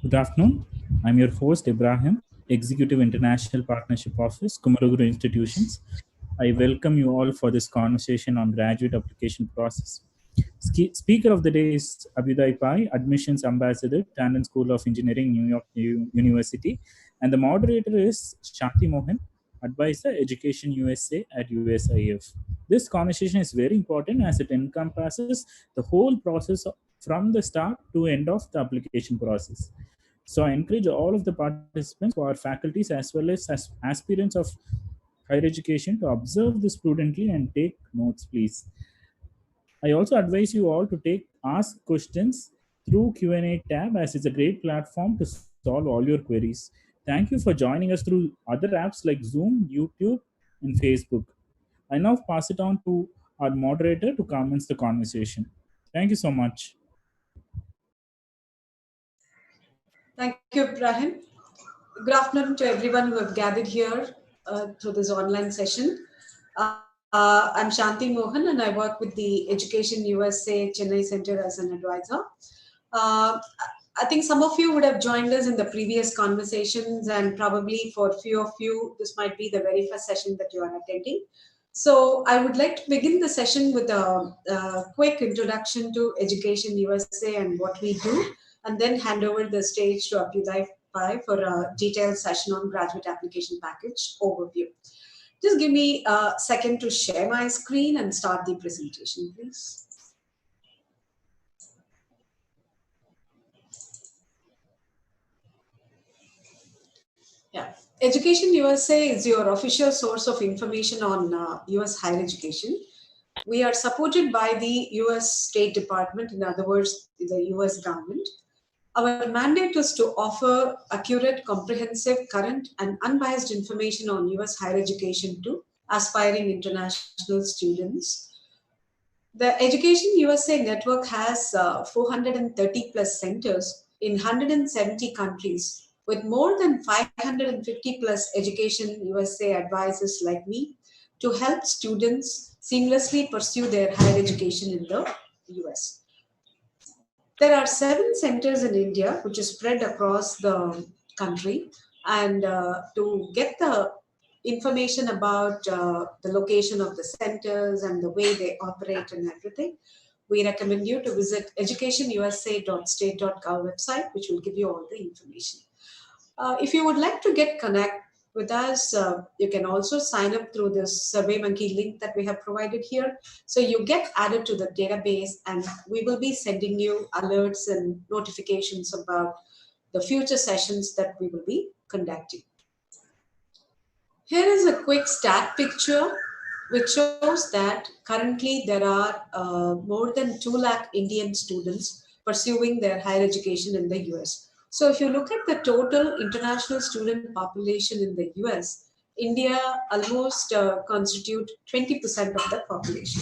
Good afternoon. I'm your host, Ibrahim, Executive International Partnership Office, Kumaraguru Institutions. I welcome you all for this conversation on graduate application process. Speaker of the day is Abhyuday Pai, Admissions Ambassador, Tandon School of Engineering, New York University. And the moderator is Shanthi Mohan, Advisor, Education USA at USIEF. This conversation is very important as it encompasses the whole process from the start to end of the application process. So I encourage all of the participants who are faculties as well as aspirants of higher education to observe this prudently and take notes, please. I also advise you all to ask questions through Q&A tab, as it's a great platform to solve all your queries. Thank you for joining us through other apps like Zoom, YouTube, and Facebook. I now pass it on to our moderator to commence the conversation. Thank you so much. Thank you, Ibrahim. Good afternoon to everyone who have gathered here through this online session. I'm Shanthi Mohan and I work with the Education USA Chennai Center as an advisor. I think some of you would have joined us in the previous conversations, and probably for a few of you, this might be the very first session that you are attending. So I would like to begin the session with a quick introduction to Education USA and what we do, and then hand over the stage to Abhyuday Pai for a detailed session on graduate application package overview. Just give me a second to share my screen and start the presentation, please. Yeah. Education USA is your official source of information on US higher education. We are supported by the US State Department, in other words, the US government. Our mandate is to offer accurate, comprehensive, current, and unbiased information on US higher education to aspiring international students. The Education USA network has 430 plus centers in 170 countries, with more than 550 plus Education USA advisors like me to help students seamlessly pursue their higher education in the US. There are 7 centers in India, which is spread across the country. And to get the information about the location of the centers and the way they operate and everything, we recommend you to visit educationusa.state.gov website, which will give you all the information. If you would like to get connect with us, you can also sign up through this SurveyMonkey link that we have provided here. So you get added to the database, and we will be sending you alerts and notifications about the future sessions that we will be conducting. Here is a quick stat picture which shows that currently there are more than 2 lakh Indian students pursuing their higher education in the US. So if you look at the total international student population in the US, India almost constitute 20% of the population.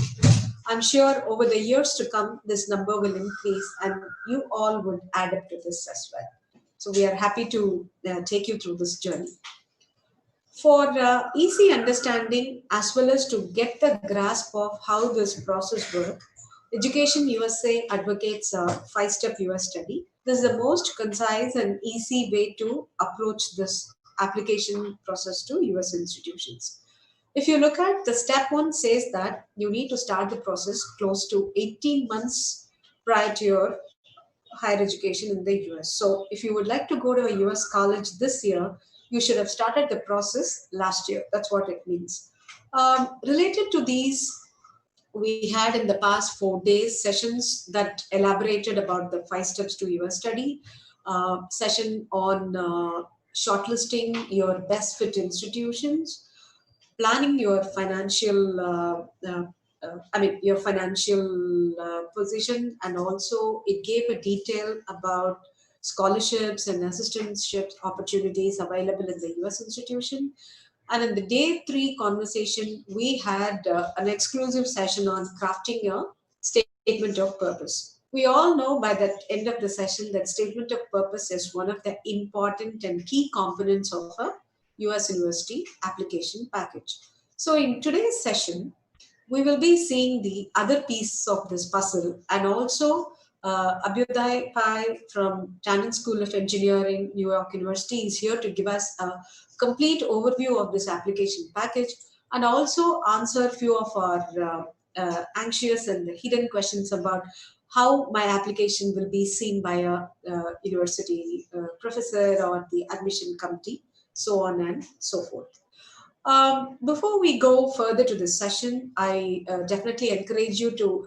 I'm sure over the years to come, this number will increase and you all would add up to this as well. So we are happy to take you through this journey. For easy understanding as well as to get the grasp of how this process works, Education USA advocates a 5-step US study. This is the most concise and easy way to approach this application process to US institutions. If you look at the step 1 says that you need to start the process close to 18 months prior to your higher education in the US. So if you would like to go to a US college this year, you should have started the process last year. That's what it means. Related to these, we had in the past 4 days sessions that elaborated about the 5 steps to US study, session on shortlisting your best fit institutions, planning your financial your financial position, and also it gave a detail about scholarships and assistantships opportunities available in the US institution. And in the day 3 conversation, we had an exclusive session on crafting a statement of purpose. We all know by the end of the session that statement of purpose is one of the important and key components of a US university application package. So in today's session, we will be seeing the other piece of this puzzle and also Abhyuday Pai from Tandon School of Engineering, New York University, is here to give us a complete overview of this application package and also answer a few of our anxious and hidden questions about how my application will be seen by a university professor or the admission committee, so on and so forth. Before we go further to this session, I definitely encourage you to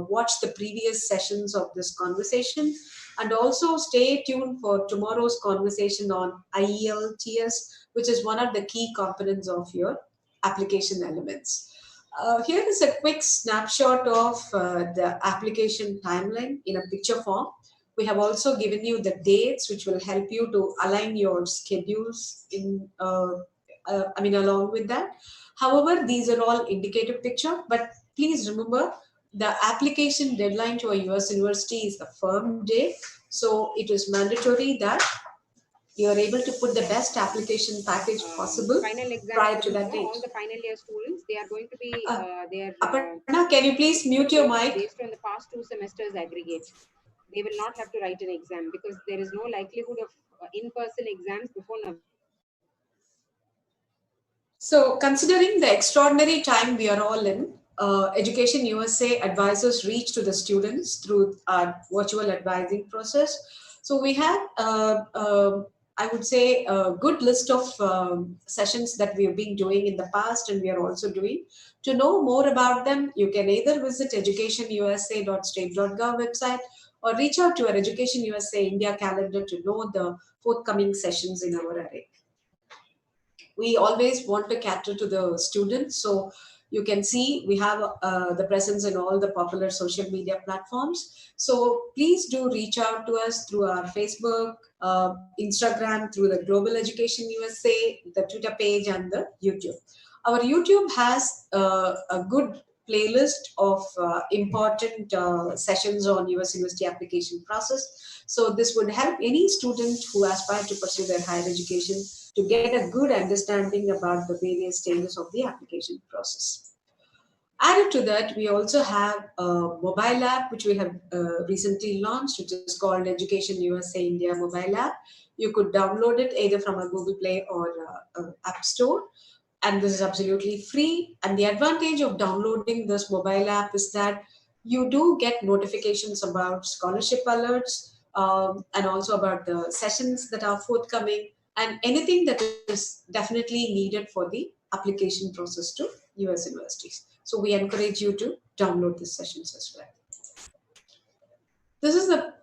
watch the previous sessions of this conversation and also stay tuned for tomorrow's conversation on IELTS, which is one of the key components of your application elements. Here is a quick snapshot of the application timeline in a picture form. We have also given you the dates which will help you to align your schedules in along with that. However, these are all indicative picture, but please remember the application deadline to a US university is a firm date. So it is mandatory that you are able to put the best application package possible final exams, prior to that date. all the final year students, they are going to be Aparna, can you please mute your mic? Based on the past 2 semesters aggregate. They will not have to write an exam because there is no likelihood of in-person exams before November. So, considering the extraordinary time we are all in, Education USA advisors reach to the students through our virtual advising process. So, we have, I would say, a good list of sessions that we have been doing in the past and we are also doing. To know more about them, you can either visit educationusa.state.gov website or reach out to our Education USA India calendar to know the forthcoming sessions in our array. We always want to cater to the students. So you can see we have the presence in all the popular social media platforms. So please do reach out to us through our Facebook, Instagram, through the Global Education USA, the Twitter page, and the YouTube. Our YouTube has a good playlist of important sessions on US university application process. So this would help any student who aspire to pursue their higher education to get a good understanding about the various stages of the application process. Added to that, we also have a mobile app which we have recently launched, which is called Education USA India mobile app. You could download it either from a Google Play or App Store, and this is absolutely free. And the advantage of downloading this mobile app is that you do get notifications about scholarship alerts and also about the sessions that are forthcoming and anything that is definitely needed for the application process to US universities. So we encourage you to download these sessions as well. This is the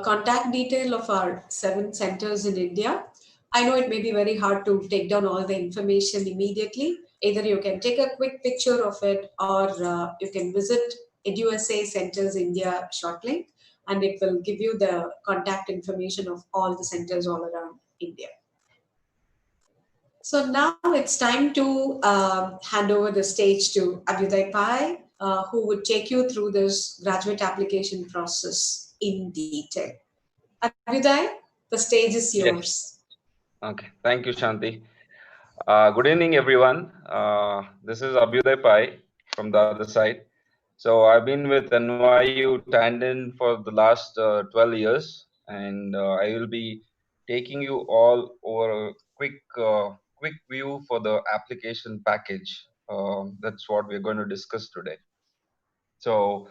contact detail of our 7 centers in India. I know it may be very hard to take down all the information immediately. Either you can take a quick picture of it or you can visit EduSA Centers India short link and it will give you the contact information of all the centers all around India. So now it's time to hand over the stage to Abhyuday Pai, who would take you through this graduate application process in detail. Abhyuday, the stage is yours. Yes. Okay. Thank you, Shanthi. Good evening, everyone. This is Abhyuday Pai from the other side. So I've been with NYU Tandon for the last 12 years, and I will be taking you all over a quick view for the application package. That's what we're going to discuss today. So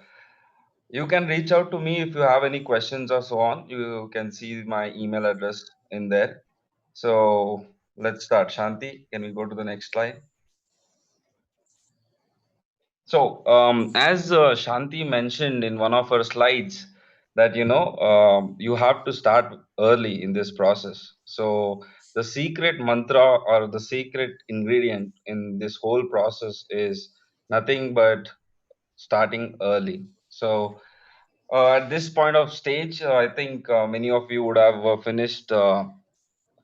you can reach out to me if you have any questions or so on. You can see my email address in there. So let's start. Shanti, can we go to the next slide? So as Shanti mentioned in one of her slides, that you have to start early in this process. So the secret mantra or the secret ingredient in this whole process is nothing but starting early. So at this point of stage, I think many of you would have finished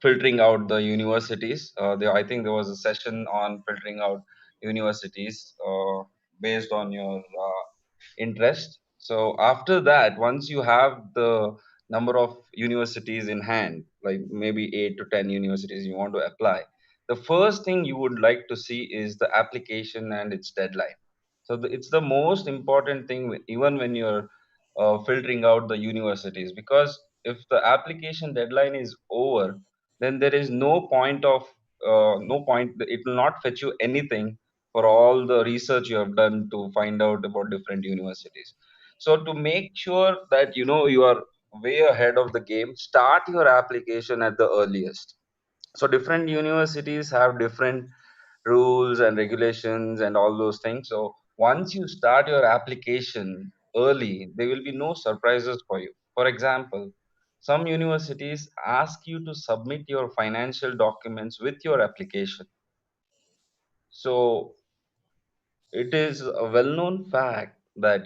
filtering out the universities. I think there was a session on filtering out universities based on your interest. So after that, once you have the number of universities in hand, like maybe 8 to 10 universities you want to apply, the first thing you would like to see is the application and its deadline. So it's the most important thing, even when you're filtering out the universities, because if the application deadline is over, then there is no point, it will not fetch you anything for all the research you have done to find out about different universities. So to make sure that you are way ahead of the game, start your application at the earliest. So different universities have different rules and regulations and all those things. So once you start your application early, there will be no surprises for you. For example, some universities ask you to submit your financial documents with your application. So it is a well-known fact that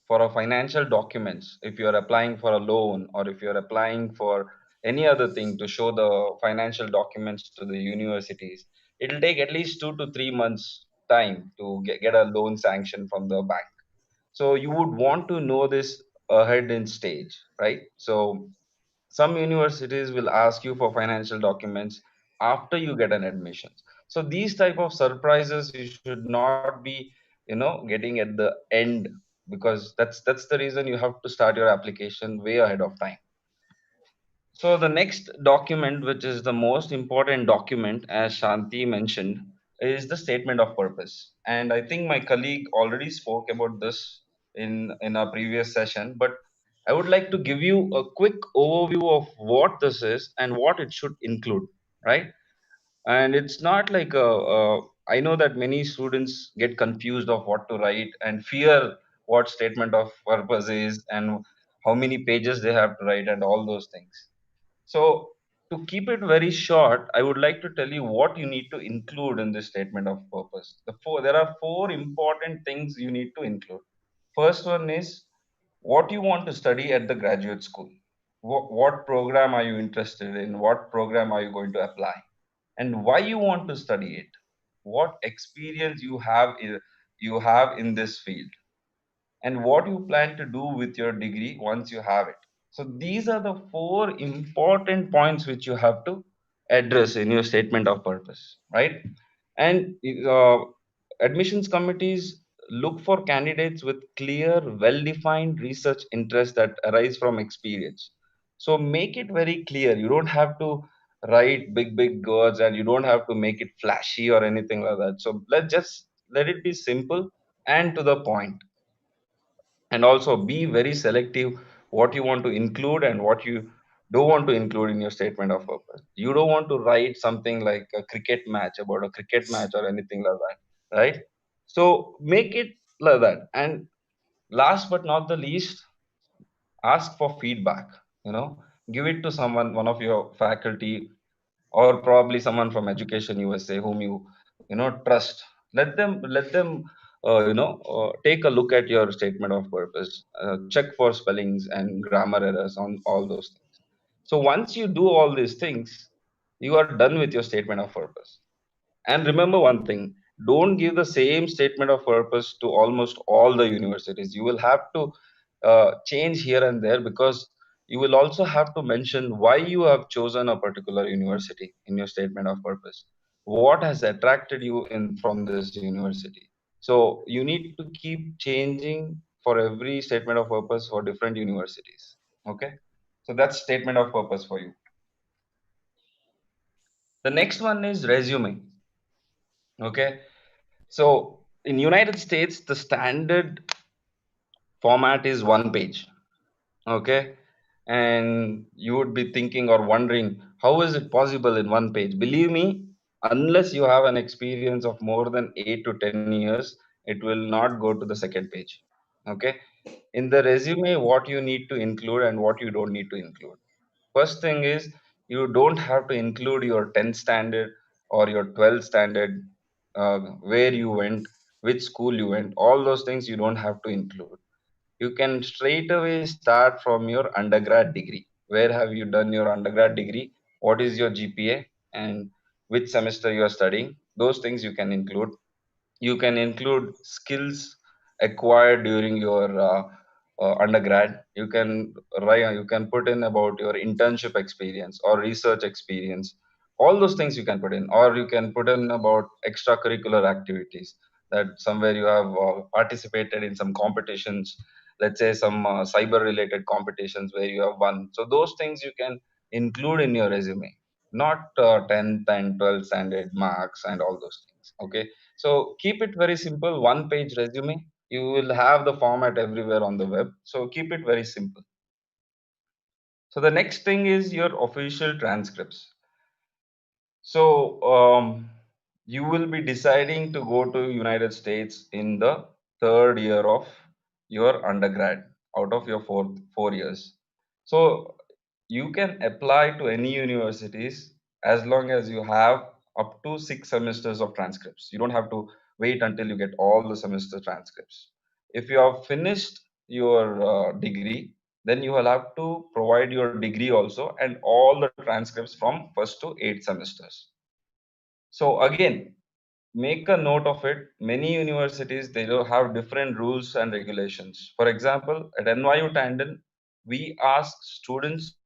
for a financial documents, if you are applying for a loan or if you are applying for any other thing to show the financial documents to the universities, it will take at least 2 to 3 months time to get a loan sanction from the bank. So you would want to know this ahead in stage, right? So some universities will ask you for financial documents after you get an admission. So these type of surprises you should not be getting at the end, because that's the reason you have to start your application way ahead of time. So the next document, which is the most important document, as Shanti mentioned, is the statement of purpose. And I think my colleague already spoke about this in our previous session, but I would like to give you a quick overview of what this is and what it should include, right? And it's not like I know that many students get confused of what to write and fear what statement of purpose is and how many pages they have to write and all those things. So, to keep it very short, I would like to tell you what you need to include in this statement of purpose. There are four important things you need to include. First one is what you want to study at the graduate school. What program are you interested in? What program are you going to apply? And why you want to study it? What experience you have in this field? And what you plan to do with your degree once you have it. So these are the four important points which you have to address in your statement of purpose, right? And admissions committees look for candidates with clear, well-defined research interests that arise from experience. So make it very clear. You don't have to write big words, and you don't have to make it flashy or anything like that. So let it be simple and to the point. And also be very selective what you want to include and what you don't want to include in your statement of purpose. You don't want to write something like a cricket match, about a cricket match or anything like that, right? So make it like that. And last but not the least, ask for feedback. Give it to someone, one of your faculty, or probably someone from EducationUSA whom you trust. Let them take a look at your statement of purpose, check for spellings and grammar errors on all those things. So once you do all these things, you are done with your statement of purpose. And remember one thing, don't give the same statement of purpose to almost all the universities. You will have to change here and there, because you will also have to mention why you have chosen a particular university in your statement of purpose. What has attracted you in from this university? So you need to keep changing for every statement of purpose for different universities. Okay. So that's statement of purpose for you. The next one is resume. Okay. So in United States, the standard format is one page. Okay. And you would be thinking or wondering, how is it possible in one page? Believe me, unless you have an experience of more than 8 to 10 years, it will not go to the second page. Okay. In the resume, what you need to include and what you don't need to include. First thing is, you don't have to include your 10th standard or your 12th standard, where you went, which school you went. All those things you don't have to include. You can straight away start from your undergrad degree. Where have you done your undergrad degree? What is your GPA? And which semester you are studying? Those things you can include. You can include skills acquired during your undergrad. You can put in about your internship experience or research experience. All those things you can put in, or you can put in about extracurricular activities, that somewhere you have participated in some competitions, let's say some cyber related competitions where you have won. So those things you can include in your resume, not 10th and 12th standard marks and all those things. Okay, so keep it very simple, one page resume. You will have the format everywhere on the web, so keep it very simple. So the next thing is your official transcripts. So you will be deciding to go to United States in the third year of your undergrad out of your 4 years. So you can apply to any universities as long as you have up to 6 semesters of transcripts. You don't have to wait until you get all the semester transcripts. If you have finished your degree, then you will have to provide your degree also and all the transcripts from first to 8 semesters. So again, make a note of it. Many universities, they do have different rules and regulations. For example, at NYU Tandon, we ask students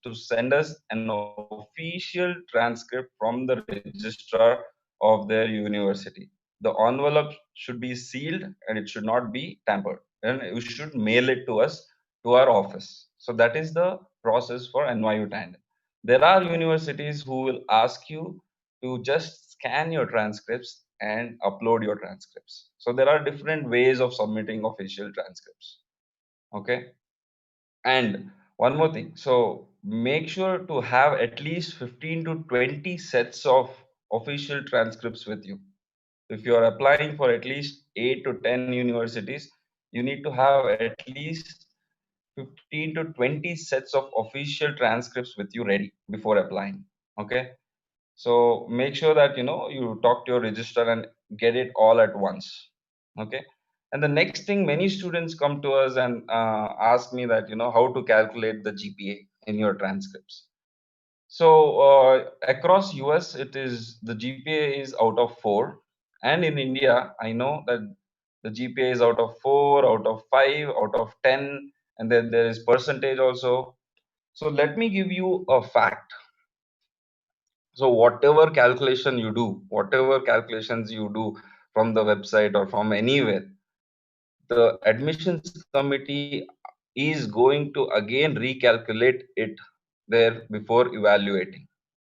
to send us an official transcript from the registrar of their university. The envelope should be sealed and it should not be tampered, and you should mail it to us to our office. So that is the process for NYU Tandon. There are universities who will ask you to just scan your transcripts and upload your transcripts. So there are different ways of submitting official transcripts. Okay. And one more thing. So make sure to have at least 15 to 20 sets of official transcripts with you. If you are applying for at least 8 to 10 universities, you need to have at least 15 to 20 sets of official transcripts with you ready before applying. Okay. So make sure that you talk to your registrar and get it all at once. Okay. And the next thing, many students come to us and ask me that how to calculate the GPA in your transcripts. So across US, it is the GPA is out of 4, and in India, I know that the GPA is out of 4, out of 5, out of 10, and then there is percentage also. So let me give you a fact. So whatever calculation you do, whatever calculations you do from the website or from anywhere, the admissions committee is going to again recalculate it there before evaluating.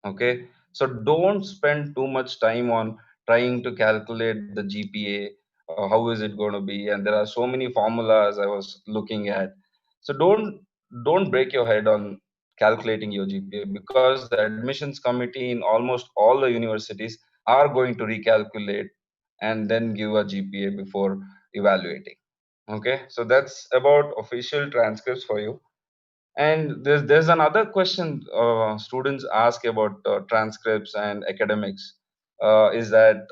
Okay, so don't spend too much time on trying to calculate the GPA. How is it going to be? And there are so many formulas I was looking at. So don't break your head on calculating your GPA, because the admissions committee in almost all the universities are going to recalculate and then give a GPA before evaluating. Okay, so that's about official transcripts for you. And there's another question students ask about transcripts and academics, is that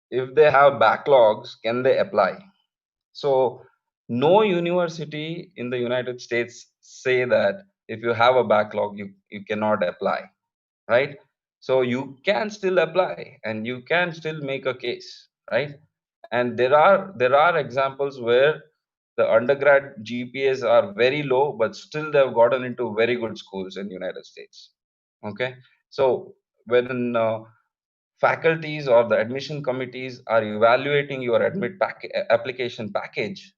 if they have backlogs, can they apply? So no university in the United States say that if you have a backlog, you cannot apply, right? So you can still apply and you can still make a case, right? And there are examples where the undergrad GPAs are very low, but still they've gotten into very good schools in United States. Okay, so when faculties or the admission committees are evaluating your application package,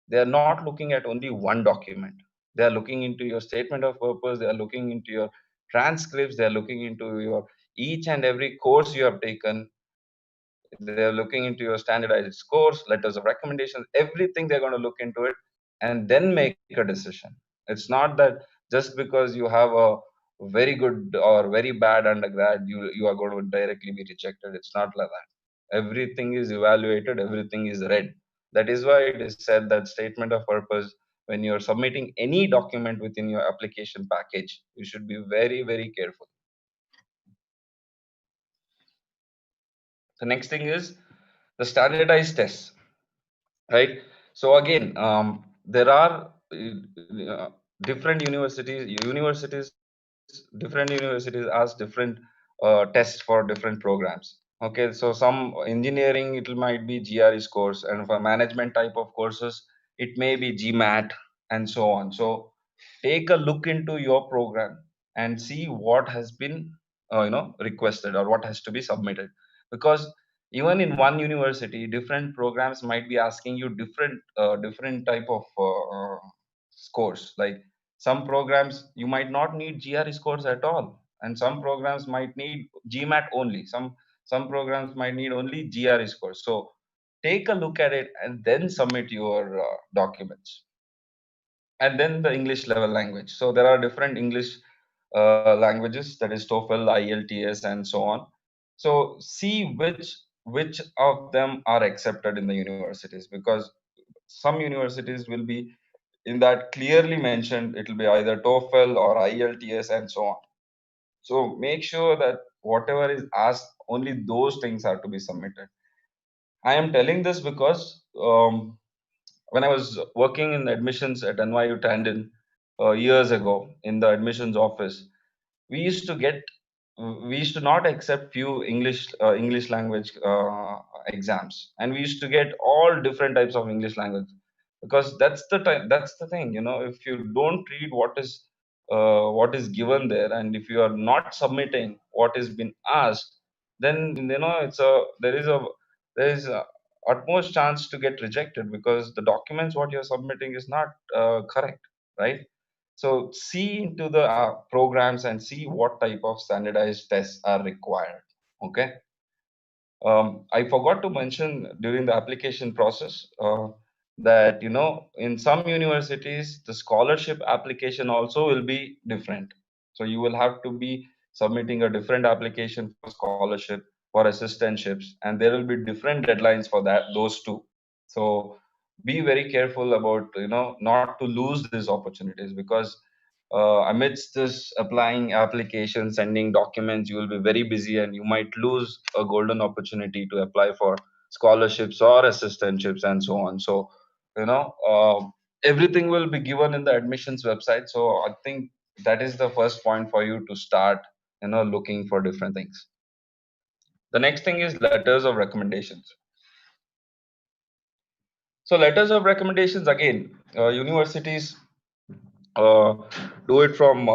they are not looking at only one document. They are looking into your statement of purpose. They are looking into your transcripts. They are looking into your each and every course you have taken. They're looking into your standardized scores, letters of recommendations, everything. They're going to look into it and then make a decision. It's not that just because you have a very good or very bad undergrad, you are going to directly be rejected. It's not like that. Everything is evaluated, everything is read. That is why it is said that statement of purpose, when you're submitting any document within your application package, you should be very, very careful. The next thing is the standardized tests, right? So again, there are different different universities ask different tests for different programs. Okay, so some engineering, it might be GRE scores, and for management type of courses, it may be GMAT and so on. So take a look into your program and see what has been requested or what has to be submitted, because Even in one university, different programs might be asking you different type of scores. Like some programs you might not need GRE scores at all, and some programs might need GMAT only. Some programs might need only GRE scores. So take a look at it and then submit your documents. And then the English level language. So there are different English languages, that is TOEFL, IELTS, and so on. So see which of them are accepted in the universities, because some universities will be in that clearly mentioned it will be either TOEFL or IELTS and so on. So make sure that whatever is asked, only those things are to be submitted. I am telling this because when I was working in admissions at NYU Tandon years ago in the admissions office, we used to get we used to not accept few English language exams, and we used to get all different types of English language, because that's the thing, if you don't read what is given there, and if you are not submitting what is been asked, then it's a there is a utmost chance to get rejected, because the documents what you're submitting is not correct, right? So see into the programs and see what type of standardized tests are required. Okay. I forgot to mention during the application process that in some universities the scholarship application also will be different. So you will have to be submitting a different application for scholarship, for assistantships, and there will be different deadlines for those two. So be very careful about not to lose these opportunities, because amidst this applying application, sending documents, you will be very busy and you might lose a golden opportunity to apply for scholarships or assistantships and so on. So everything will be given in the admissions website. So I think that is the first point for you to start looking for different things. The next thing is letters of recommendations. So letters of recommendations, again, universities do it from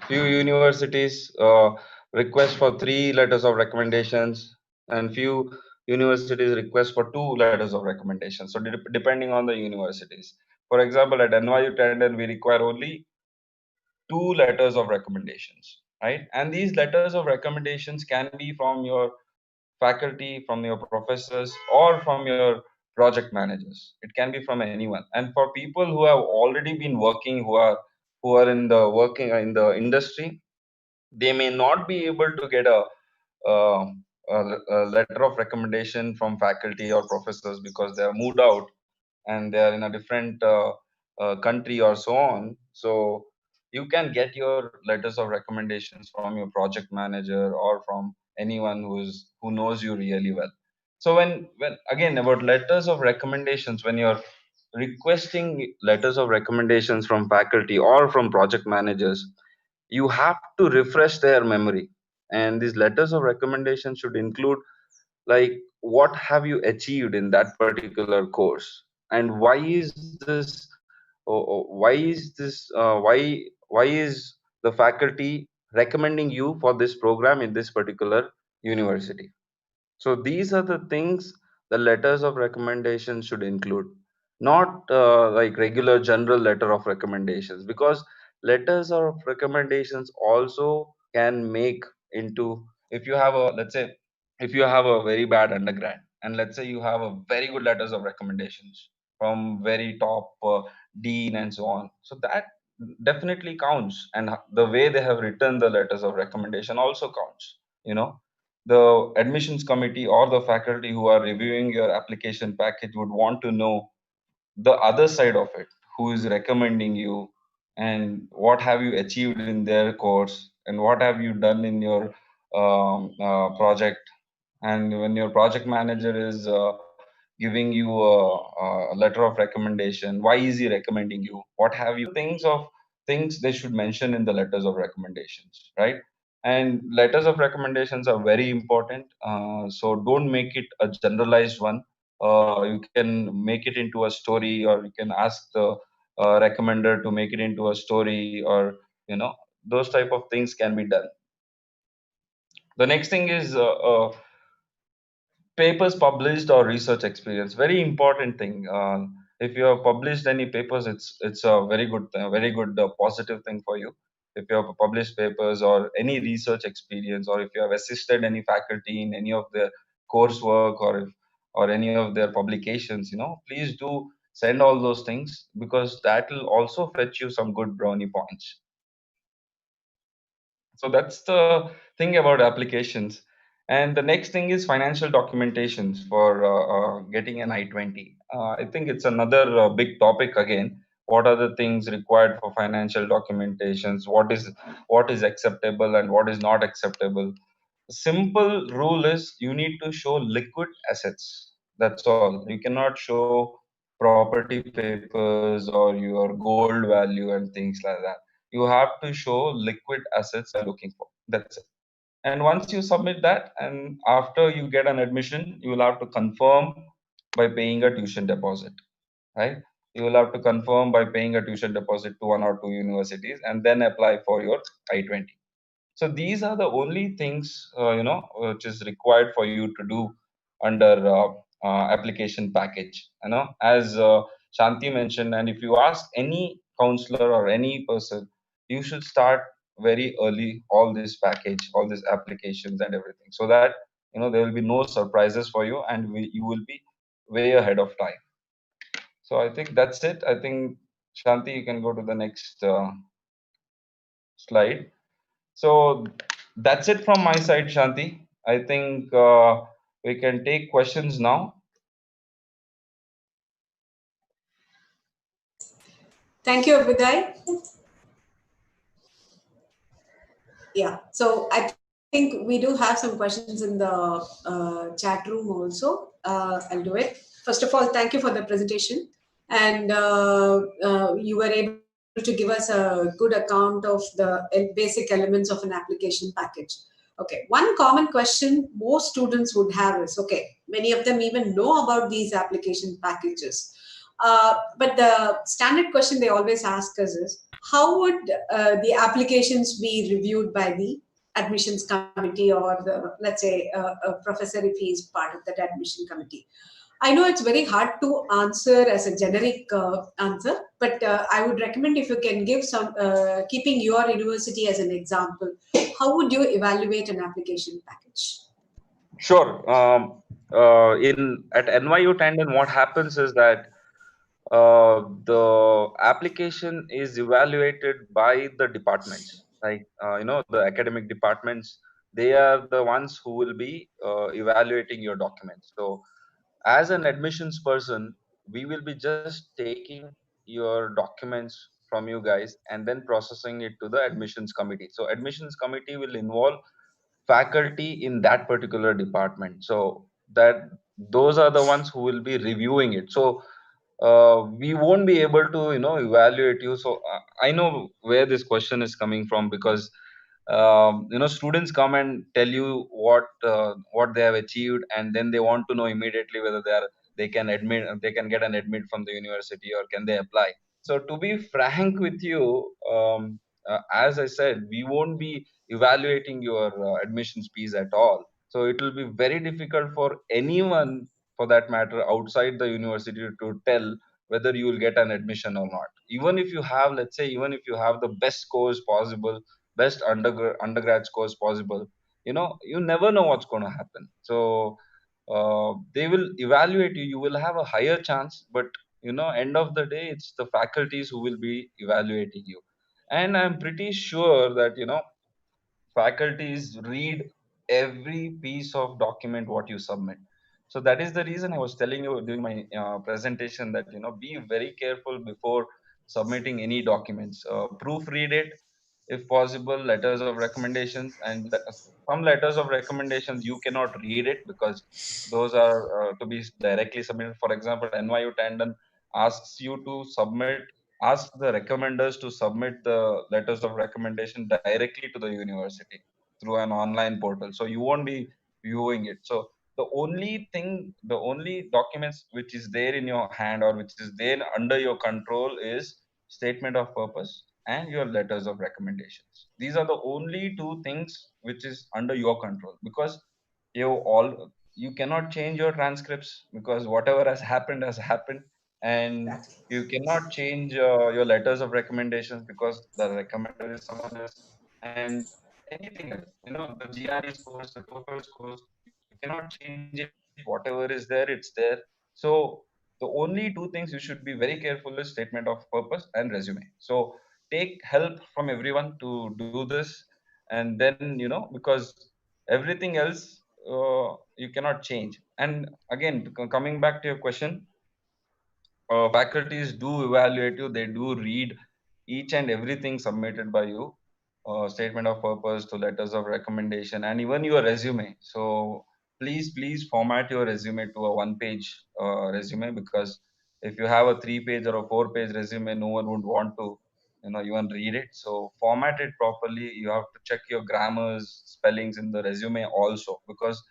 few universities request for 3 letters of recommendations, and few universities request for 2 letters of recommendations. So depending on the universities. For example, at NYU Tandon, we require only 2 letters of recommendations, right? And these letters of recommendations can be from your faculty, from your professors, or from your project managers. It can be from anyone. And for people who have already been working, who are in the working in the industry, they may not be able to get uh, a letter of recommendation from faculty or professors because they are moved out and they are in a different country or so on. So you can get your letters of recommendations from your project manager or from anyone who knows you really well. So when again about letters of recommendations, when you're requesting letters of recommendations from faculty or from project managers, you have to refresh their memory. And these letters of recommendation should include, like, what have you achieved in that particular course, and why is the faculty recommending you for this program in this particular university. So these are the things the letters of recommendation should include, not like regular general letter of recommendations, because letters of recommendations also can make into, if you have a, let's say, if you have a very bad undergrad, and let's say you have a very good letters of recommendations from very top dean and so on, so that definitely counts, and the way they have written the letters of recommendation also counts. The admissions committee or the faculty who are reviewing your application package would want to know the other side of it, who is recommending you, and what have you achieved in their course, and what have you done in your project. And when your project manager is giving you a letter of recommendation, why is he recommending you, what have you, things they should mention in the letters of recommendations, right? And letters of recommendations are very important, so don't make it a generalized one. You can make it into a story, or you can ask the recommender to make it into a story, or those type of things can be done. The next thing is papers published or research experience. Very important thing. If you have published any papers, it's a very good positive thing for you. If you have published papers or any research experience, or if you have assisted any faculty in any of their coursework, or any of their publications, please do send all those things, because that will also fetch you some good brownie points. So that's the thing about applications. And the next thing is financial documentations for getting an I-20. I think it's another big topic again. What are the things required for financial documentations? What is acceptable and what is not acceptable? Simple rule is you need to show liquid assets. That's all. You cannot show property papers or your gold value and things like that. You have to show liquid assets that you're looking for. That's it. And once you submit that, and after you get an admission, you will have to confirm by paying a tuition deposit, right? You will have to confirm by paying a tuition deposit to one or two universities, and then apply for your I-20. So these are the only things which is required for you to do under application package. As Shanti mentioned, and if you ask any counselor or any person, you should start very early all this package, all these applications and everything, so that there will be no surprises for you, and you will be way ahead of time. So I think that's it. I think Shanti, you can go to the next slide. So that's it from my side, Shanti. I think we can take questions now. Thank you, Abhyuday. Yeah, so I think we do have some questions in the chat room also. I'll do it. First of all, thank you for the presentation. And you were able to give us a good account of the basic elements of an application package. Okay, one common question most students would have is, okay, many of them even know about these application packages. But the standard question they always ask us is, how would the applications be reviewed by the admissions committee, or let's say a professor if he is part of that admission committee? I know it's very hard to answer as a generic answer, but I would recommend if you can give some, keeping your university as an example, how would you evaluate an application package? Sure. In at NYU Tandon, what happens is that the application is evaluated by the departments, like the academic departments. They are the ones who will be evaluating your documents. So as an admissions person, we will be just taking your documents from you guys and then processing it to the admissions committee. So admissions committee will involve faculty in that particular department, so that those are the ones who will be reviewing it. So we won't be able to evaluate you. So I know where this question is coming from, because students come and tell you what they have achieved, and then they want to know immediately whether they can get an admit from the university, or can they apply. So to be frank with you, as I said, we won't be evaluating your admissions fees at all. So it will be very difficult for anyone, for that matter, outside the university to tell whether you will get an admission or not. Even if you have, let's say, even if you have the best scores possible, best undergrad scores possible, you never know what's going to happen. So they will evaluate you. You will have a higher chance, but end of the day, it's the faculties who will be evaluating you. And I'm pretty sure that faculties read every piece of document what you submit. So that is the reason I was telling you during my presentation that be very careful before submitting any documents. Proofread it if possible, letters of recommendations, and some letters of recommendations you cannot read it, because those are to be directly submitted. For example, NYU Tandon asks you to submit ask the recommenders to submit the letters of recommendation directly to the university through an online portal, so you won't be viewing it. So the only documents which is there in your hand, or which is there under your control, is statement of purpose, and your letters of recommendations. These are the only two things which is under your control, because you cannot change your transcripts, because whatever has happened, and you cannot change your letters of recommendations because the recommender is someone else, and anything else, the GRE scores, the TOEFL scores, you cannot change it. Whatever is there, it's there. So the only two things you should be very careful is statement of purpose and resume. So take help from everyone to do this, and then because everything else you cannot change. And again, coming back to your question, faculties do evaluate you. They do read each and everything submitted by you, statement of purpose to letters of recommendation, and even your resume. So please format your resume to a one page resume, because if you have a 3 page or a 4 page resume, no one would want to even read it. So format it properly. You have to check your grammars, spellings in the resume also, because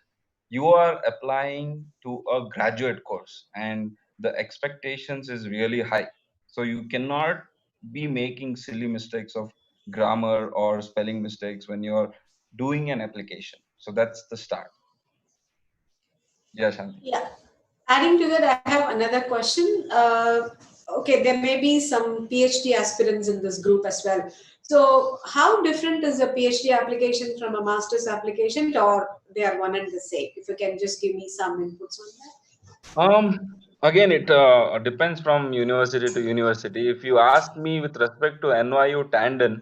you are applying to a graduate course and the expectations is really high. So you cannot be making silly mistakes of grammar or spelling mistakes when you're doing an application. So that's the start. Yeah, Shanti. Yeah. Adding to that, I have another question. Okay, there may be some PhD aspirants in this group as well. So, how different is a PhD application from a master's application, or they are one and the same? If you can just give me some inputs on Again, it depends from university to university. If you ask me with respect to NYU Tandon,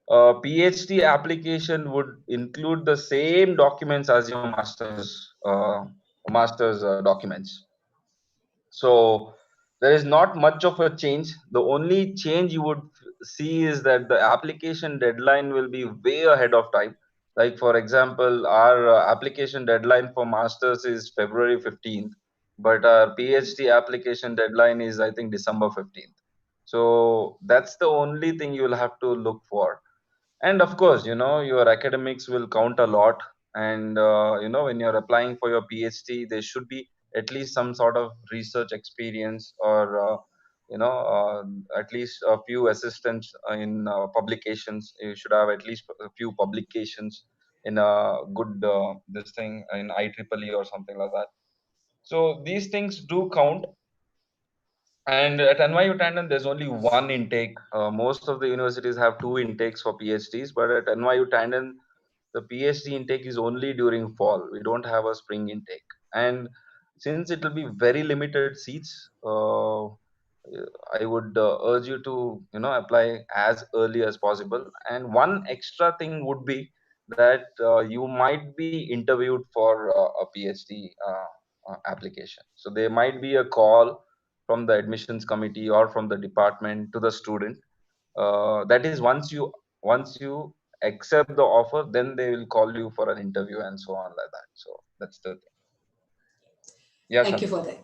PhD application would include the same documents as your master's documents. So there is not much of a change. The only change you would see is that the application deadline will be way ahead of time. Like for example, our application deadline for masters is February 15th, but our PhD application deadline is, I think, December 15th. So that's the only thing you will have to look for. And of course, your academics will count a lot. And when you're applying for your PhD, there should be at least some sort of research experience, or at least a few assistants in publications. You should have at least a few publications in a good this thing in IEEE or something like that. So these things do count. And at NYU Tandon, there's only one intake. Most of the universities have two intakes for PhDs, but at NYU Tandon, the PhD intake is only during fall. We don't have a spring intake. And since it will be very limited seats, I would urge you to apply as early as possible. And one extra thing would be that you might be interviewed for a PhD application. So there might be a call from the admissions committee or from the department to the student. That is once you accept the offer, then they will call you for an interview and so on like that. So that's the thing. Yeah, that? Thank you Shanti. for that.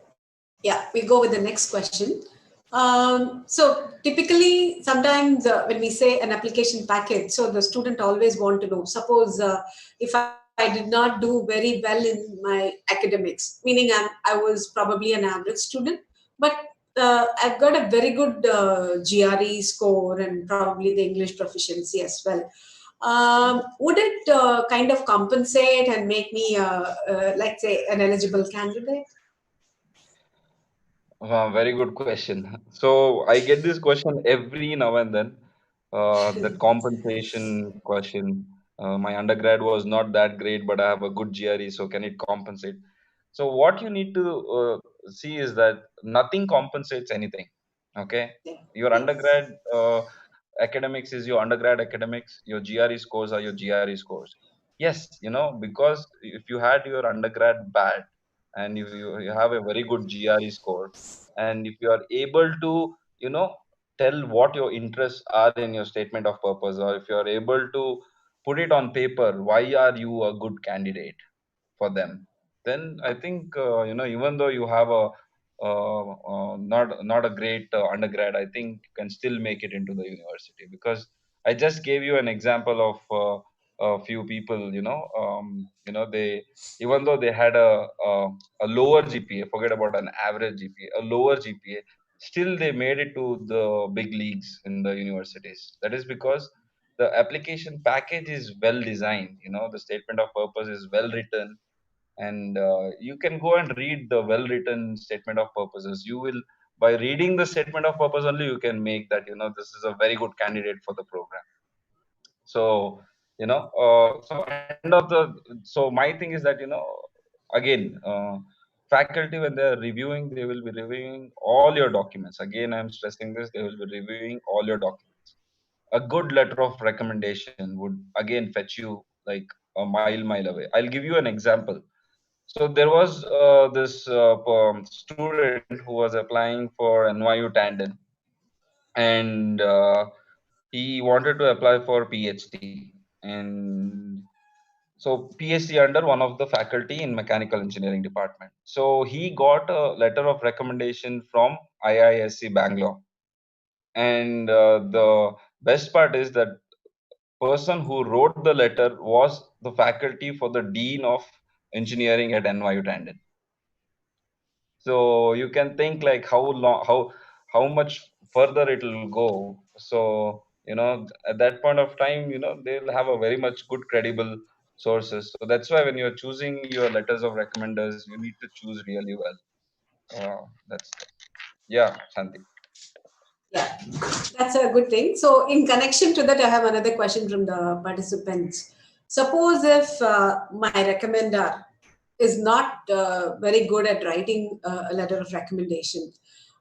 Yeah, we go with the next question. So typically, sometimes when we say an application package, so the student always want to know. Suppose if I did not do very well in my academics, meaning I was probably an average student, but I've got a very good GRE score and probably the English proficiency as well. Would it kind of compensate and make me, like say, an eligible candidate? Very good question. So I get this question every now and then. That compensation question. My undergrad was not that great, but I have a good GRE, so can it compensate? So what you need to see is that nothing compensates anything. Okay, Yeah. your Yes. undergrad academics is your undergrad academics. Your GRE scores are your GRE scores. Yes, because if you had your undergrad bad and you have a very good GRE score, and if you are able to tell what your interests are in your statement of purpose, or if you are able to put it on paper, why are you a good candidate for them, then I think even though you have a not a great undergrad, I think you can still make it into the university. Because I just gave you an example of a few people. They, even though they had a lower GPA, forget about an average GPA, a lower GPA, still they made it to the big leagues in the universities. That is because the application package is well designed. The statement of purpose is well written, and you can go and read the well written statement of purposes. You will, by reading the statement of purpose only, you can make that this is a very good candidate for the program. So so my thing is that again, faculty, when they are reviewing, they will be reviewing all your documents. Again, I'm stressing this, they will be reviewing all your documents. A good letter of recommendation would again fetch you like a mile away. I'll give you an example. So there was this student who was applying for NYU Tandon, and he wanted to apply for PhD, and so PhD under one of the faculty in mechanical engineering department. So he got a letter of recommendation from IISc Bangalore, and the best part is that person who wrote the letter was the faculty for the dean of engineering at NYU Tandon. So you can think like how much further it will go. So at that point of time, they'll have a very much good credible sources. So that's why when you're choosing your letters of recommenders, you need to choose really well. That's yeah, Shanti. Yeah, that's a good thing. So, in connection to that, I have another question from the participants. Suppose if my recommender is not very good at writing a letter of recommendation,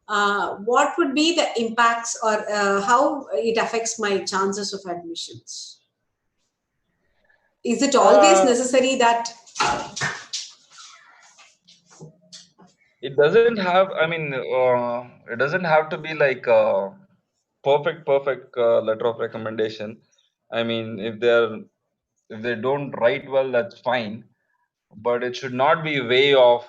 what would be the impacts or how it affects my chances of admissions? Is it always necessary that It doesn't have, I mean, it doesn't have to be like a perfect letter of recommendation. I mean, if they don't write well, that's fine, but it should not be way off.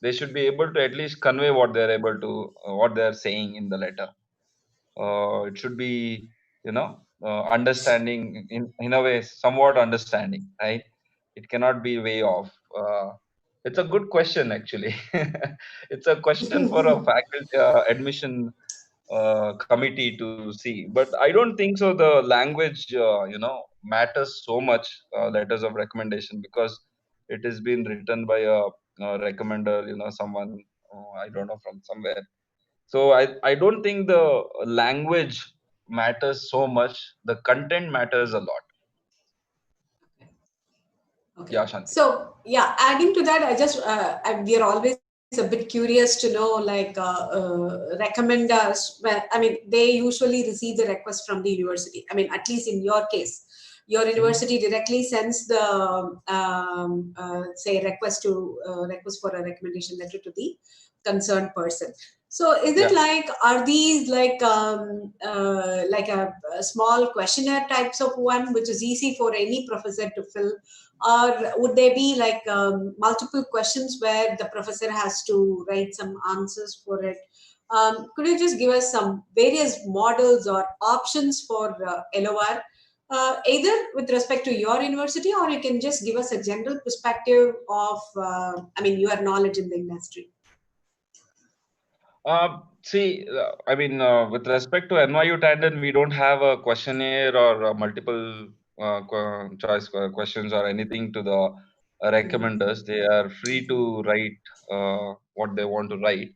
They should be able to at least convey what they're able to, what they're saying in the letter. It should be, understanding in a way, somewhat understanding, right? It cannot be way off. It's a good question, actually. It's a question for a faculty admission committee to see, but I don't think so. The language, matters so much. Letters of recommendation, because it has been written by a recommender, someone, I don't know, from somewhere. So I don't think the language matters so much. The content matters a lot. okay? Yeah, Shanti. So, yeah, adding to that, we are always a bit curious to know, like recommenders. Well, I mean, they usually receive the request from the university. I mean, at least in your case, your university directly sends the say request for a recommendation letter to the concerned person. So is it Yeah. like, are these like a small questionnaire types of one which is easy for any professor to fill, or would there be like multiple questions where the professor has to write some answers for it? Could you just give us some various models or options for LOR, either with respect to your university, or you can just give us a general perspective of, I mean, your knowledge in the industry? See, I mean, with respect to NYU Tandon, we don't have a questionnaire or multiple choice questions or anything to the recommenders. They are free to write what they want to write.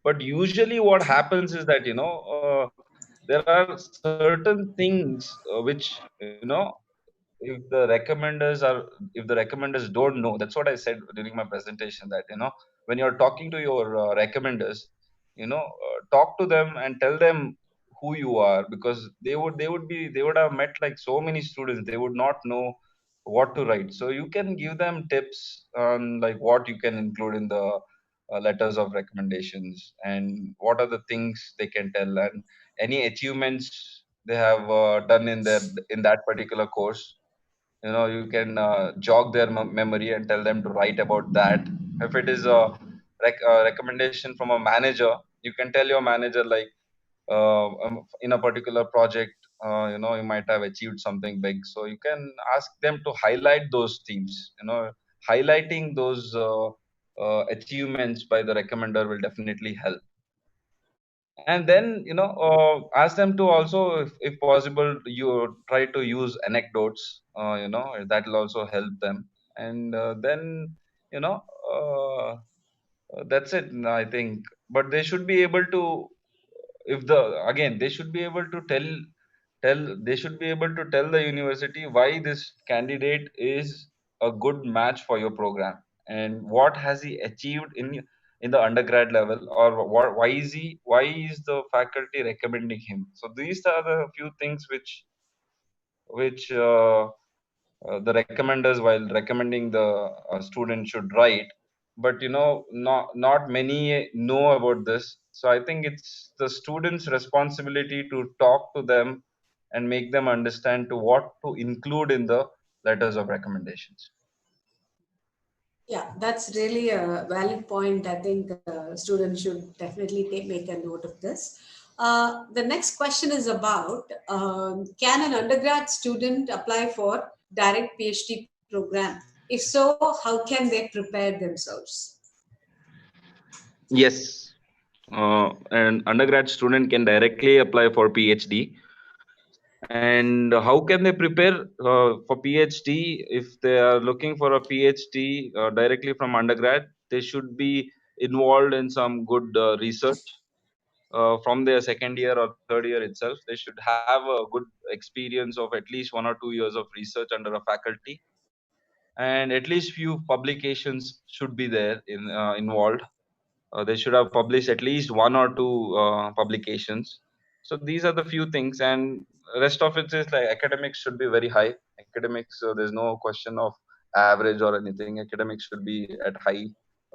But usually, what happens is that there are certain things which if the recommenders don't know. That's what I said during my presentation, that when you're talking to your recommenders, talk to them and tell them who you are, because they would have met like so many students, they would not know what to write. So you can give them tips on like what you can include in the letters of recommendations, and what are the things they can tell, and any achievements they have done in that particular course. You can jog their memory and tell them to write about that. If it is a recommendation from a manager, you can tell your manager like, in a particular project, you might have achieved something big, so you can ask them to highlight those themes. Highlighting those achievements by the recommender will definitely help. And then ask them to also, if possible, you try to use anecdotes, that will also help them. And then you know uh, that's it, I think. But they should be able to, if the again they should be able to they should be able to tell the university why this candidate is a good match for your program, and what has he achieved in the undergrad level, or why is the faculty recommending him. So these are the few things which the recommenders, while recommending the student, should write. But not many know about this. So I think it's the students' responsibility to talk to them and make them understand to what to include in the letters of recommendations. Yeah, that's really a valid point. I think students should definitely make a note of this. The next question is about, can an undergrad student apply for direct PhD program? If so, how can they prepare themselves? Yes, an undergrad student can directly apply for PhD. And how can they prepare for PhD? If they are looking for a PhD directly from undergrad, they should be involved in some good research from their second year or third year itself. They should have a good experience of at least 1 or 2 years of research under a faculty, and at least few publications should be there involved. They should have published at least 1 or 2 publications. So these are the few things, and rest of it is like academics should be very high. Academics, there's no question of average or anything. Academics should be at high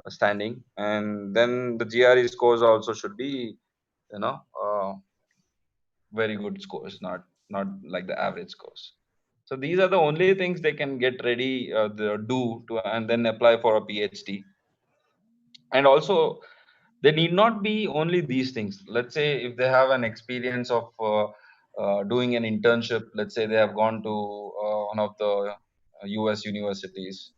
standing, and then the GRE scores also should be, you know, uh, very good scores, not like the average scores. So these are the only things they can get ready, do to, and then apply for a PhD. And also, they need not be only these things. Let's say if they have an experience of doing an internship, let's say they have gone to one of the US universities.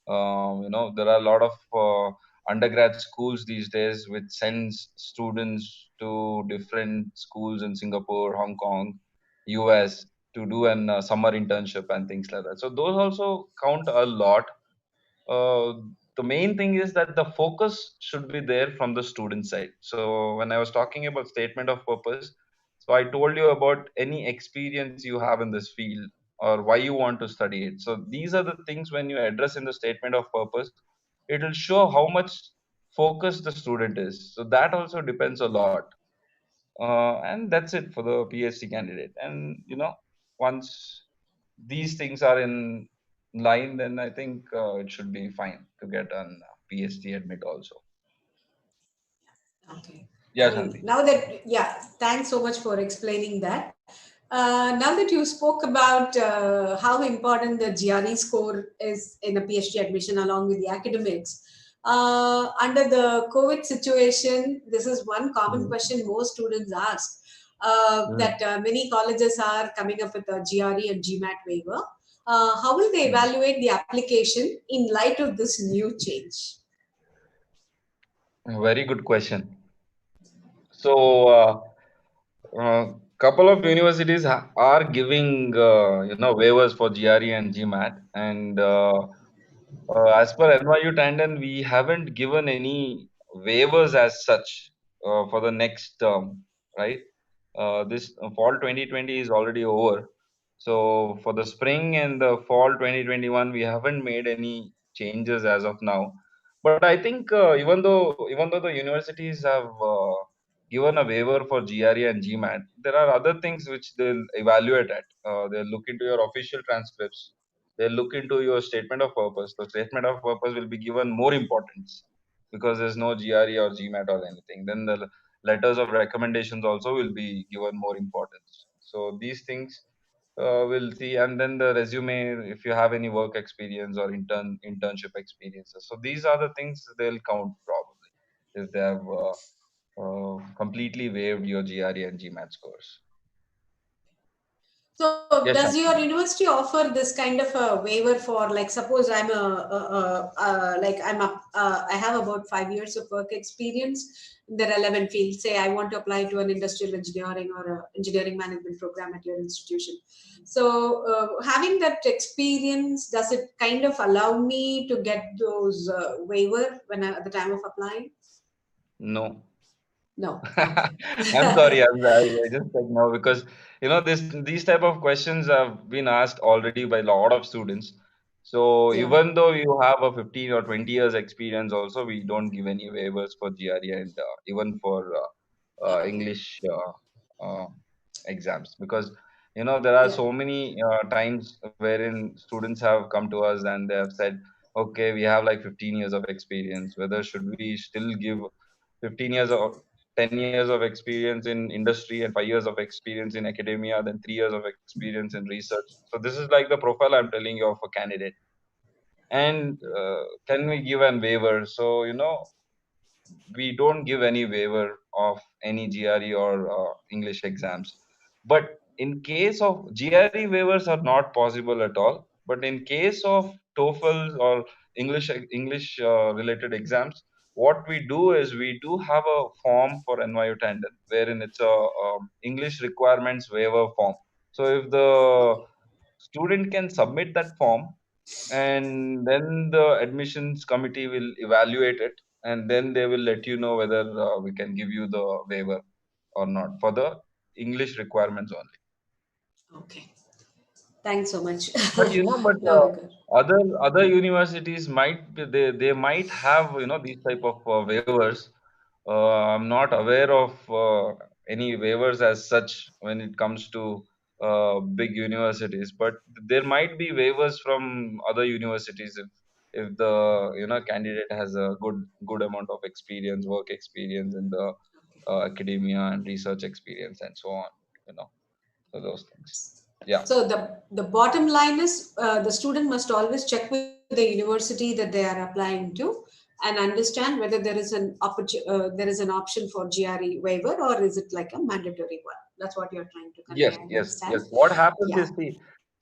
There are a lot of undergrad schools these days which sends students to different schools in Singapore, Hong Kong, US, to do an summer internship and things like that. So those also count a lot. uh, the main thing is that the focus should be there from the student side. So when I was talking about statement of purpose, so I told you about any experience you have in this field or why you want to study it. So these are the things when you address in the statement of purpose, it will show how much focused the student is. So that also depends a lot. And that's it for the PhD candidate. And once these things are in line, then I think it should be fine to get an PhD admit also. Okay. Yeah, And Shanti. now that, yeah, thanks so much for explaining that. Now that you spoke about how important the GRE score is in a PhD admission along with the academics, under the COVID situation, this is one common Mhm. question most students ask, Mhm. that many colleges are coming up with a GRE and GMAT waiver. How will they Mhm. evaluate the application in light of this new change? Very good question. So, couple of universities are giving waivers for GRE and GMAT, and as per NYU Tandon, we haven't given any waivers as such for the next term, right? This fall 2020 is already over. So for the spring and the fall 2021, we haven't made any changes as of now. But I think even though the universities have given a waiver for GRE and GMAT, there are other things which they'll evaluate at. They'll look into your official transcripts. They'll look into your statement of purpose. The statement of purpose will be given more importance because there's no GRE or GMAT or anything. Then the letters of recommendations also will be given more importance. So these things we'll see. And then the resume, if you have any work experience or internship experiences. So these are the things they'll count probably if they have completely waived your GRE and GMAT scores. So Yes, does your Shanti. university offer this kind of a waiver for, like, suppose I'm I have about 5 years of work experience in the relevant field. Say I want to apply to an industrial engineering or a engineering management program at your institution. So having that experience, does it kind of allow me to get those waiver at the time of applying? No. No. I'm sorry, Okay. I just said no because these type of questions have been asked already by a lot of students. So Yeah. even though you have a 15 or 20 years experience, also we don't give any waivers for GRE and even for Okay. English exams because there are Yeah. so many times wherein students have come to us and they have said, okay, we have like 15 years of experience. Whether should we still give 15 years or 10 years of experience in industry and 5 years of experience in academia, then 3 years of experience in research. So this is like the profile I'm telling you of a candidate. And can we give an waiver? So we don't give any waiver of any GRE or English exams. But in case of GRE, waivers are not possible at all. But in case of TOEFL or English related exams, what we do is we do have a form for NYU Tandon, wherein it's a English requirements waiver form. So if the student can submit that form, and then the admissions committee will evaluate it, and then they will let you know whether we can give you the waiver or not for the English requirements only. Okay. Thanks so much. But but Now we good. other universities they might have these type of waivers. I'm not aware of any waivers as such when it comes to big universities, but there might be waivers from other universities if the candidate has a good amount of experience, work experience in the academia and research experience and so on. You know, so those things. Yeah. So the bottom line is the student must always check with the university that they are applying to and understand whether there is an option for GRE waiver, or is it like a mandatory one. That's what you're trying to convey, Yes, I yes, understand. yes. What happens Yeah. is,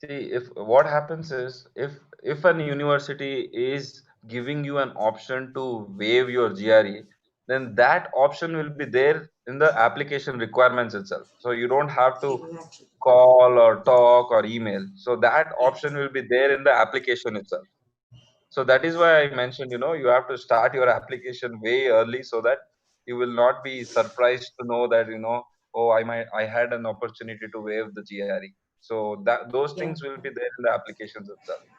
see, if what happens is, if an university is giving you an option to waive your GRE, then that option will be there in the application requirements itself. So you don't have to Exactly. call or talk or email. So that Yeah. option will be there in the application itself. So that is why I mentioned, you have to start your application way early so that you will not be surprised to know that, oh, I had an opportunity to waive the GRE. So that those Yeah. things will be there in the applications itself. Yeah.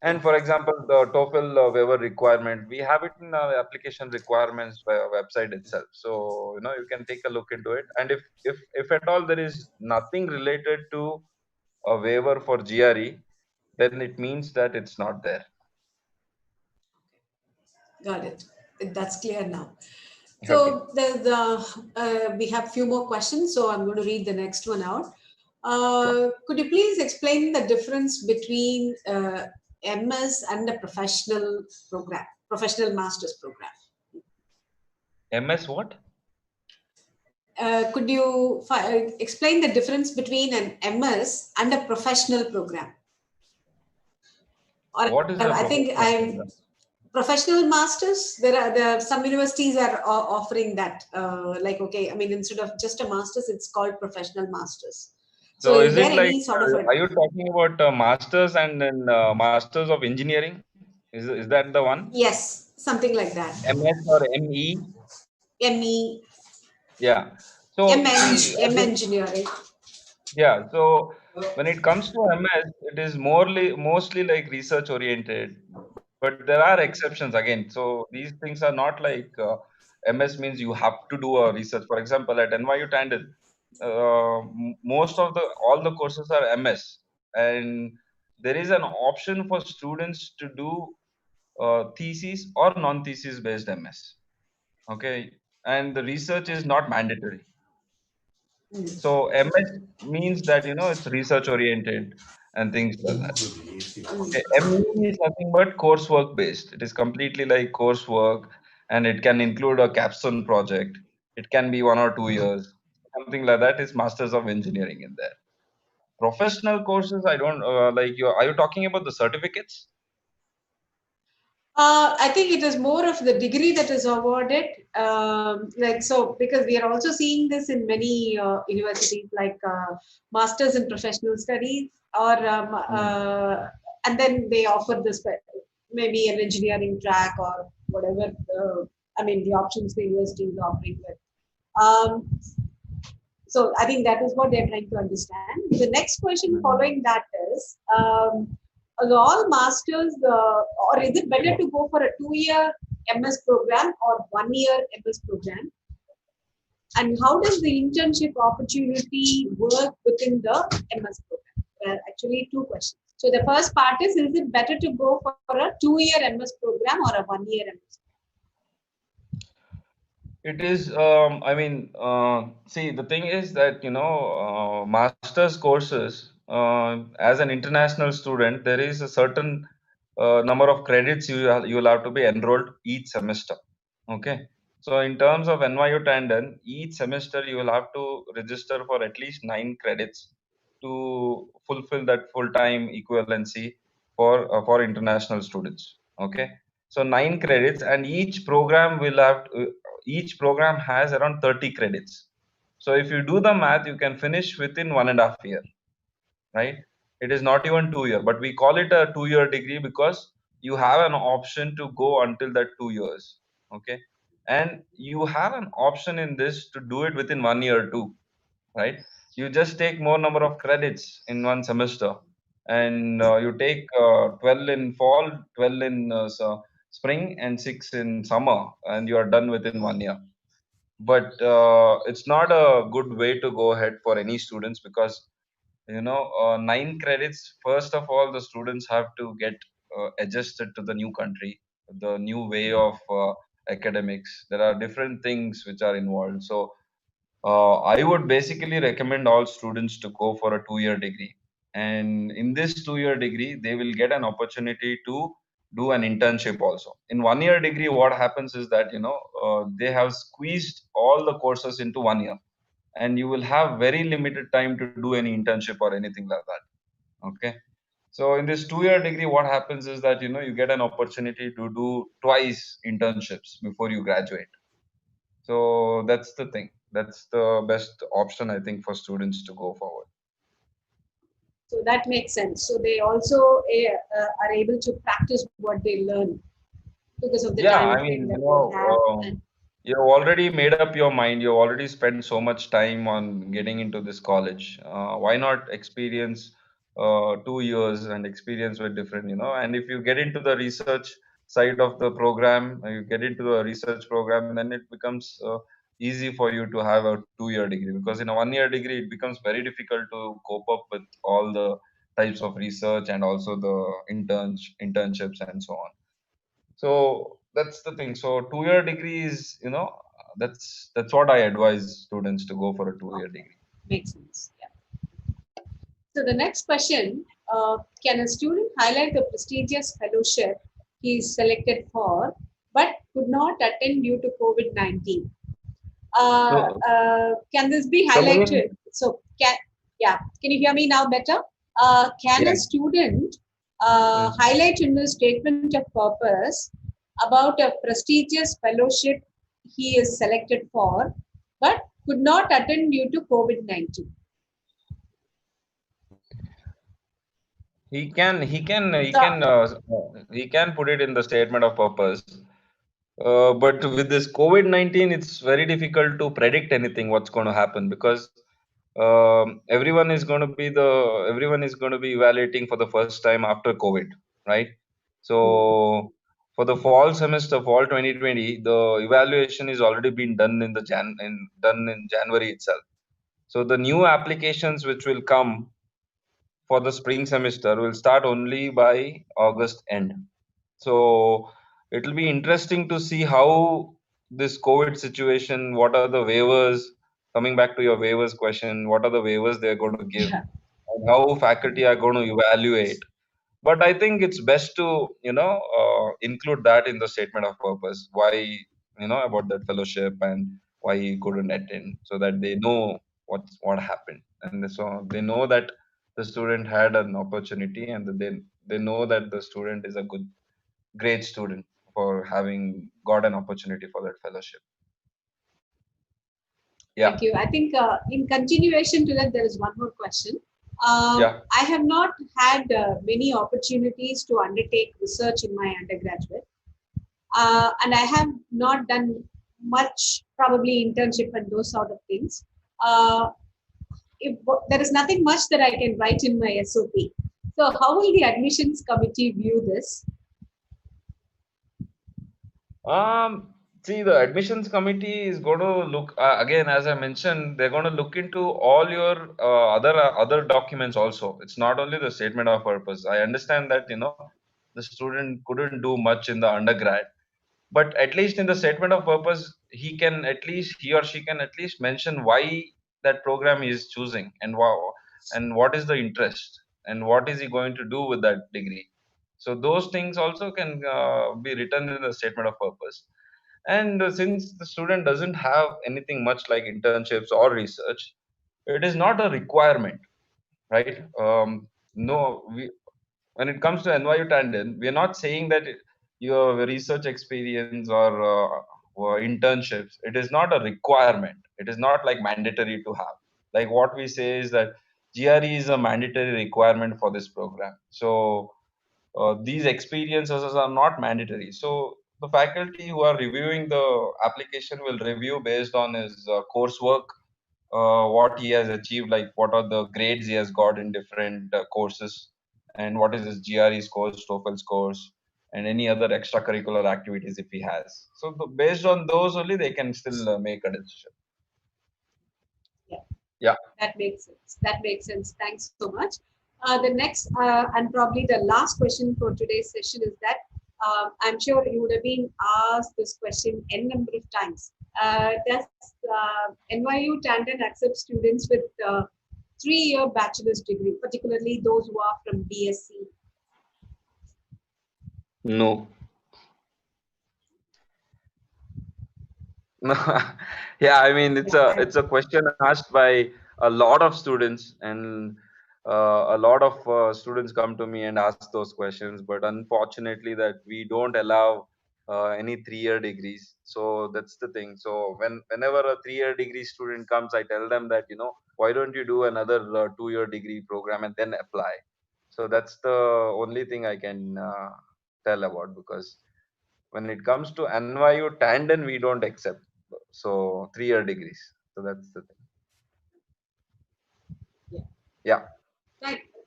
And for example, the TOEFL waiver requirement, we have it in our application requirements website itself. So you can take a look into it. And if at all there is nothing related to a waiver for GRE, then it means that it's not there. Got it. That's clear now. Okay. So we have few more questions, so I'm going to read the next one out. Sure. Could you please explain the difference between MS and a professional master's program? MS what? Could you explain the difference between an MS and a professional program? Or What is a I think professional I'm program? professional masters. There are some universities are offering that. Like, okay, I mean, instead of just a masters, it's called professional masters. So So is is there it like, any sort of a, are you talking about masters and then masters of engineering? Is that the one? yes, something like that? MS or ME? ME, Yeah. So see, M engineering. yeah. So when it comes to MS, it is mostly like research oriented, but there are exceptions again. So these things are not like MS means you have to do a research. For example, at NYU Tandon, most of the all the courses are MS, and there is an option for students to do thesis or non-thesis based MS. Okay, and the research is not mandatory. Mm. So MS means that it's research oriented and things like that. Okay, ME is nothing but coursework based. It is completely like coursework, and it can include a capstone project. It can be 1 or 2 years, something like that. Is Masters of Engineering in there. Professional courses, I don't like. Are you talking about the certificates? I think it is more of the degree that is awarded. Like so, because we are also seeing this in many universities, like masters in professional studies, or and then they offer this maybe an engineering track or whatever. I mean, the options the university is offering. With. So I think that is what they're trying to understand. The next question following that is, are all masters, or is it better to go for a 2-year MS program or 1-year MS program? And how does the internship opportunity work within the MS program? There are actually two questions. So the first part is it better to go for a 2-year MS program or a 1-year MS? It is, I mean, see, the thing is that, master's courses, as an international student, there is a certain number of credits you will have to be enrolled each semester. Okay. So in terms of NYU Tandon, each semester you will have to register for at least 9 credits to fulfill that full-time equivalency for international students. Okay. So 9 credits, and each program has around 30 credits. So if you do the math, you can finish within 1.5 year, right? It is not even 2 year, but we call it a 2-year degree because you have an option to go until that 2 years. Okay. And you have an option in this to do it within 1 year too, right? You just take more number of credits in one semester, and you take 12 in fall, 12 in spring, and 6 in summer, and you are done within 1 year. But it's not a good way to go ahead for any students, because 9 credits, first of all, the students have to get adjusted to the new country, the new way of academics. There are different things which are involved. So I would basically recommend all students to go for a 2-year degree. And in this 2-year degree, they will get an opportunity to do an internship also. In 1-year degree, what happens is that, they have squeezed all the courses into 1 year, and you will have very limited time to do any internship or anything like that. Okay. So in this 2-year degree, what happens is that, you get an opportunity to do twice internships before you graduate. So that's the thing. That's the best option, I think, for students to go forward. So that makes sense. So they also are able to practice what they learn because of the Yeah, time I frame mean, that they have. And you've already made up your mind. You already spent so much time on getting into this college. Why not experience 2 years and experience with different, and if you get into the research side of the program, you get into the research program, then it becomes easy for you to have a 2-year degree, because in a 1-year degree, it becomes very difficult to cope up with all the types of research and also the internships and so on. So that's the thing. So 2-year degree is, that's what I advise students to go for a 2-year okay, degree. makes sense. Yeah. So the next question, can a student highlight the prestigious fellowship he is selected for but could not attend due to COVID-19? So, Can this be come again? highlighted? So can you hear me now better? Can Yeah. a student Mm. highlight in the statement of purpose about a prestigious fellowship he is selected for but could not attend due to COVID-19? He can put it in the statement of purpose. But with this COVID-19, it's very difficult to predict anything what's going to happen, because everyone is going to be evaluating for the first time after COVID, right? So for the fall semester, fall 2020, the evaluation is already been done done in January itself. So the new applications which will come for the spring semester will start only by August end. So it will be interesting to see how this COVID situation, what are the waivers, coming back to your waivers question, what are the waivers they're going to give, Yeah. and how faculty are going to evaluate. But I think it's best to, include that in the statement of purpose, why, about that fellowship and why he couldn't attend, so that they know what happened. And so they know that the student had an opportunity, and they know that the student is a great student for having got an opportunity for that fellowship. Thank Yeah. you. I think in continuation to that, there is one more question. Yeah. I have not had many opportunities to undertake research in my undergraduate, and I have not done much, probably internship and those sort of things. If there is nothing much that I can write in my SOP. So, how will the admissions committee view this? See, the admissions committee is going to look again, as I mentioned, they're going to look into all your other documents also. It's not only the statement of purpose. I understand that the student couldn't do much in the undergrad, but at least in the statement of purpose, he or she can at least mention why that program he is choosing, and wow, and what is the interest, and what is he going to do with that degree. So those things also can be written in the statement of purpose. And since the student doesn't have anything much like internships or research, it is not a requirement, right? No, when it comes to NYU Tandon, we are not saying that your research experience or internships, it is not a requirement. It is not like mandatory to have. Like what we say is that GRE is a mandatory requirement for this program. So these experiences are not mandatory. So the faculty who are reviewing the application will review based on his coursework, what he has achieved, like what are the grades he has got in different courses, and what is his GRE scores, TOEFL scores, and any other extracurricular activities if he has. So based on those only, they can still make a decision. Yeah. Yeah. That makes sense. That makes sense. Thanks so much. The next and probably the last question for today's session is that I'm sure you would have been asked this question n number of times. Does NYU Tandon accept students with 3-year bachelor's degree, particularly those who are from BSc? No. No. Yeah, I mean it's a question asked by a lot of students, and a lot of students come to me and ask those questions. But unfortunately, that we don't allow any 3-year degrees. So that's the thing. So whenever a 3-year degree student comes, I tell them that why don't you do another 2-year degree program and then apply. So that's the only thing I can tell about, because when it comes to NYU Tandon, we don't accept so 3-year degrees. So that's the thing. Yeah. Yeah.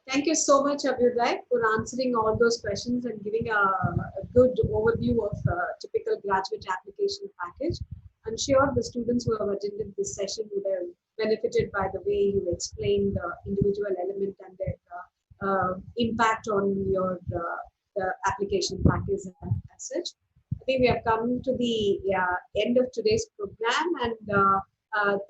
Thank you so much, Abhyuday, for answering all those questions and giving a good overview of typical graduate application package. I'm sure the students who have attended this session would have benefited by the way you explained the individual element and their impact on your the application package as such. I think we have come to the end of today's program, and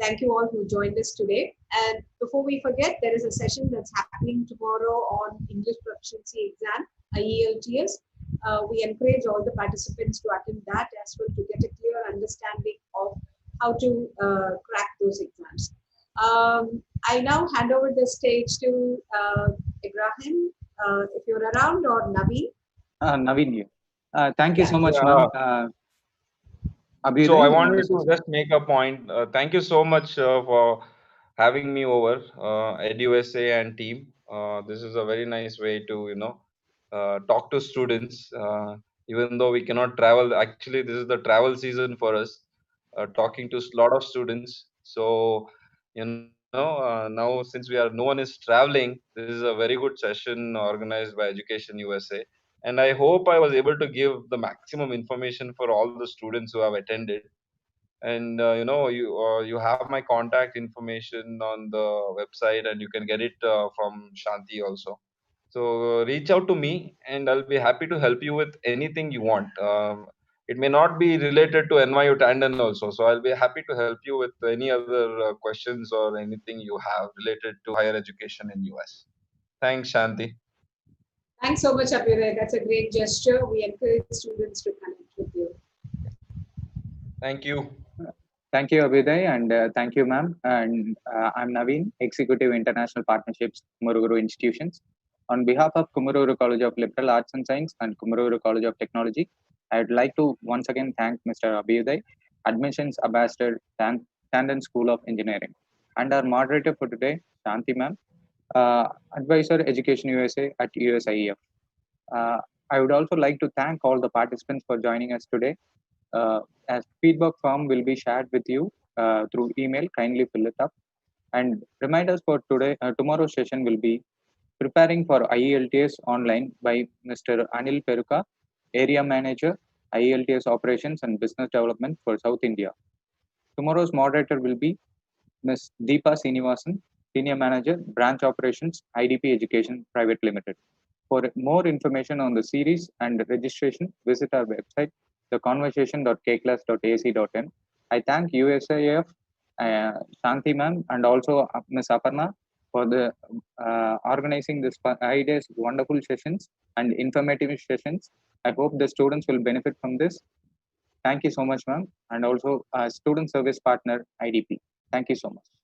thank you all who joined us today. And before we forget, there is a session that's happening tomorrow on English proficiency exam, IELTS. We encourage all the participants to attend that as well to get a clear understanding of how to crack those exams. I now hand over the stage to Ibrahim, if you're around, or Naveen. Naveen, thank you Yeah. so much, Yeah. ma'am. So Abhyuday, I you want wanted to to say? just make a point. Thank you so much for having me over, EducationUSA and team. This is a very nice way to talk to students. Even though we cannot travel, actually this is the travel season for us. Talking to a lot of students. So now since no one is traveling, this is a very good session organized by EducationUSA. And I hope I was able to give the maximum information for all the students who have attended. And you have my contact information on the website, and you can get it from Shanthi also. So reach out to me, and I'll be happy to help you with anything you want. It may not be related to NYU Tandon also, so I'll be happy to help you with any other questions or anything you have related to higher education in US. Thanks, Shanthi. Thanks so much, Abhyuday. That's a great gesture. We encourage students to connect with you. Thank you. Thank you, Abhyuday, and thank you, ma'am. And I'm Naveen, Executive International Partnerships, Kumaraguru Institutions. On behalf of Kumaraguru College of Liberal Arts and Science and Kumaraguru College of Technology, I would like to once again thank Mr. Abhyuday, Admissions Ambassador, Tandon School of Engineering, and our moderator for today, Shanthi ma'am, Advisor Education USA at USIEF. Uh, I would also like to thank all the participants for joining us today. As feedback form will be shared with you through email, kindly fill it up. And reminders for today, tomorrow's session will be preparing for IELTS online by Mr. Anil Peruka, Area Manager, IELTS Operations and Business Development for South India. Tomorrow's moderator will be Ms. Deepa Sinivasan, Senior Manager, Branch Operations, IDP Education Private Limited. For more information on the series and registration, visit our website, theconversation.kclass.ac.in. I thank USIF, Shanthi ma'am, and also Ms. Aparna for the organizing this 5 days wonderful sessions and informative sessions. I hope the students will benefit from this. Thank you so much, ma'am, and also student service partner IDP. Thank you so much.